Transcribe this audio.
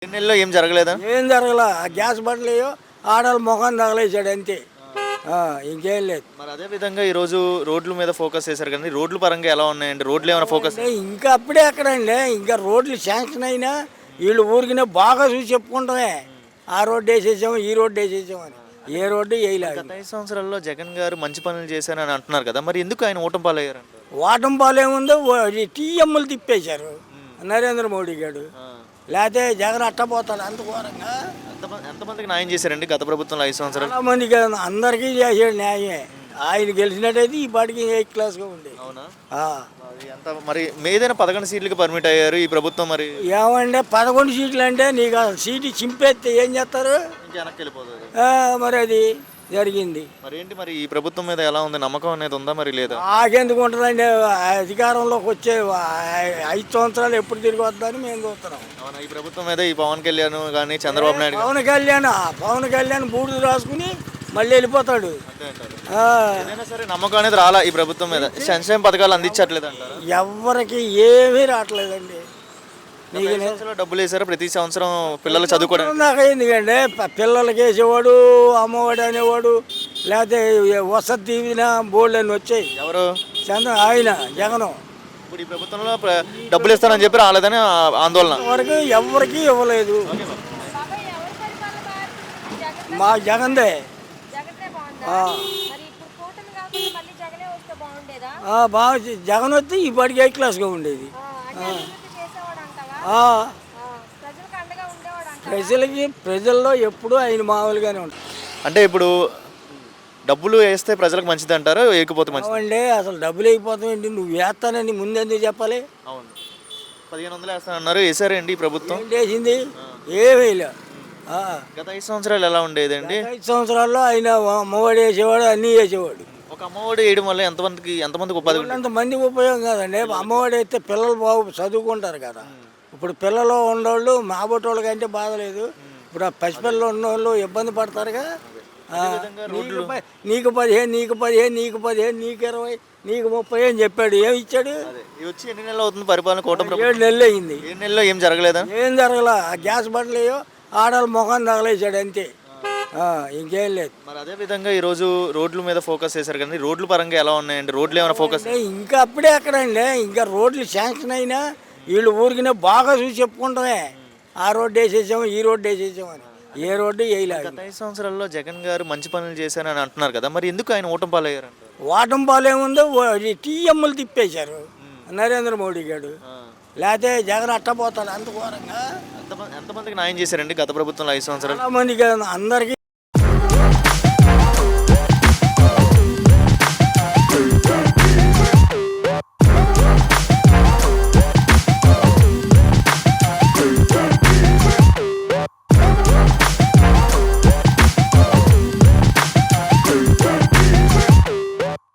నెలలో ఏం జరగలేదా? ఏం జరగల. ఆ గ్యాస్ బండ్లు ఆడవాళ్ళ మొఖం తగలేసాడు అంతే. ఇంకేం లేదు. మరి అదే విధంగా ఈరోజు రోడ్ల మీద ఫోకస్ చేశారు కానీ రోడ్ల పరంగా ఎలా ఉన్నాయండి? రోడ్లు ఏమైనా ఫోకస్? అంటే ఇంకా అప్పుడే ఎక్కడండి, ఇంకా రోడ్లు శాంక్షన్ అయినా వీళ్ళు ఊరికినే బాగా చూసి చెప్పుకుంటామే. ఆ రోడ్డు వేసేసాము, ఈ రోడ్డు వేసేసాము అని. ఏ రోడ్డు వేయలేదు. గత 5 సంవత్సరాల్లో జగన్ గారు మంచి పనులు చేశారని అంటున్నారు కదా, మరి ఎందుకు ఆయన ఓటమి పాలయ్యారంటారు? వాటంపాలు ఏముందో టీఎంలు తిప్పేశారు నరేంద్ర మోడీ గారు. లేకపోతే జగన్ అట్టపోతాడు అంత ఘోరంగా. ఎంతమందికి న్యాయం చేశారండి గత ప్రభుత్వంలో 5 సంవత్సరాలు? చాలా మందికి అందరికీ చేసాడు న్యాయమే. ఆయన గెలిచినట్టయితే ఈ పాటికి 8th క్లాస్గా ఉండేది. అవునా? ఆ. మరి ఏదైనా 11 సీట్లకి పర్మిట్ అయ్యారు ఈ ప్రభుత్వం. మరి ఏమంటే 11 సీట్లు అంటే నీకు ఆ సీటు చింపేస్తే ఏం చేస్తారు? ఇంకా వెనక్కి వెళ్ళిపోతుంది. మరి అది జరిగింది. మరి ఏంటి మరి ఈ ప్రభుత్వం మీద ఎలా ఉంది? నమ్మకం అనేది ఉందా మరి లేదా? ఆకెందుకు ఉంటుందండి? అధికారంలోకి వచ్చే 5 సంవత్సరాలు ఎప్పుడు తిరిగి వద్దని మేము చూస్తున్నాం. అవునా? ఈ ప్రభుత్వం మీద ఈ పవన్ కళ్యాణ్ కానీ చంద్రబాబు నాయుడు పవన్ కళ్యాణ్ బూడిద రాసుకుని మళ్ళీ వెళ్ళిపోతాడు. ఏదైనా సరే నమ్మకం అనేది రాలా ఈ ప్రభుత్వం మీద. సంక్షేమ పథకాలు అందించట్లేదు అంటారు. ఎవరికి ఏమీ రావట్లేదండి. డబ్బులు వేసారు ప్రతి సంవత్సరం పిల్లలు చదువుకోవడం దాకా ఎందుకంటే పిల్లలకి వేసేవాడు, అమ్మఒడి అనేవాడు, లేకపోతే వసతి దీవెన బోర్డు అని వచ్చాయి. ఎవరు? ఆయన జగన్. ఇప్పుడు ఈ ప్రభుత్వంలో డబ్బులు ఇస్తానని చెప్పి రాలేదని ఆందోళన. వరకు ఎవరికి ఇవ్వలేదు. మా జగన్దే బాగా. జగన్ వస్తే ఈ పాటికి 8th క్లాస్గా ఉండేది. ప్రజల్లో ఎప్పుడు ఆయన మామూలుగానే ఉంటారు. అంటే ఇప్పుడు డబ్బులు వేస్తే ప్రజలకు మంచిది అంటారు, వేయకపోతే మంచిది అంటే అసలు డబ్బులు అయిపోతాం ఏంటి? నువ్వు వేస్తానని ముందెందుకు చెప్పాలి? అవును. 1500 వేస్తానన్నారు, వేసారండి ఈ ప్రభుత్వం? వేసింది ఏమేలే. గత 5 సంవత్సరాలు ఎలా ఉండేది అండి? 5 సంవత్సరాల్లో ఆయన అమ్మఒడి వేసేవాడు, అన్నీ వేసేవాడు. ఒక అమ్మఒడి వేయడం వల్ల ఎంతమందికి ఉపాధి? అంతమందికి ఉపయోగం కాదండి. అమ్మఒడి అయితే పిల్లలు బాగు చదువుకుంటారు కదా. ఇప్పుడు పిల్లలు ఉన్నోళ్ళు మా బొట్టోళ్ళ కంటే బాధ లేదు. ఇప్పుడు ఆ పసిపిల్లలు ఉన్నోళ్ళు ఇబ్బంది పడతారుగా. నీకు 15, నీకు 15, నీకు 15, నీకు 20, నీకు 30 అని చెప్పాడు. ఏమి ఇచ్చాడు? వచ్చి ఎన్ని నెలలు అవుతుంది పరిపాలన? కూటమి 7 నెలలు అయింది. 7 నెలల్లో ఏం జరగలేదా? ఏం జరగల. ఆ గ్యాస్ బండ్లు ఆడవాళ్ళ మొఖం తగలేసాడు అంతే. ఇంకేం లేదు. మరి అదే విధంగా ఈరోజు రోడ్ల మీద ఫోకస్ చేశారు కానీ రోడ్ల పరంగా ఎలా ఉన్నాయండి? రోడ్లు ఏమైనా ఫోకస్? ఇంకా అప్పుడే ఎక్కడండి, ఇంకా రోడ్లు శాంక్షన్ అయినా వీళ్ళు ఊరికినే బాగా చూసి చెప్పుకుంటామే. ఆ రోడ్డు వేసేసాము, ఈ రోడ్డు వేసేసాము అని. ఏ రోడ్డు వేయలేదు. గత 5 సంవత్సరాల్లో జగన్ గారు మంచి పనులు చేశారని అంటున్నారు కదా, మరి ఎందుకు ఆయన ఓటమి పాలయ్యారంటారు? వాటంపాలు ఏముందో టీఎంలు తిప్పేశారు నరేంద్ర మోడీ గారు. లేకపోతే జగన్ అట్టపోతాడు అంత ఘోరంగా. ఎంతమందికి న్యాయం చేశారండి గత ప్రభుత్వంలో 5 సంవత్సరాలు? చాలా మందికి అందరికీ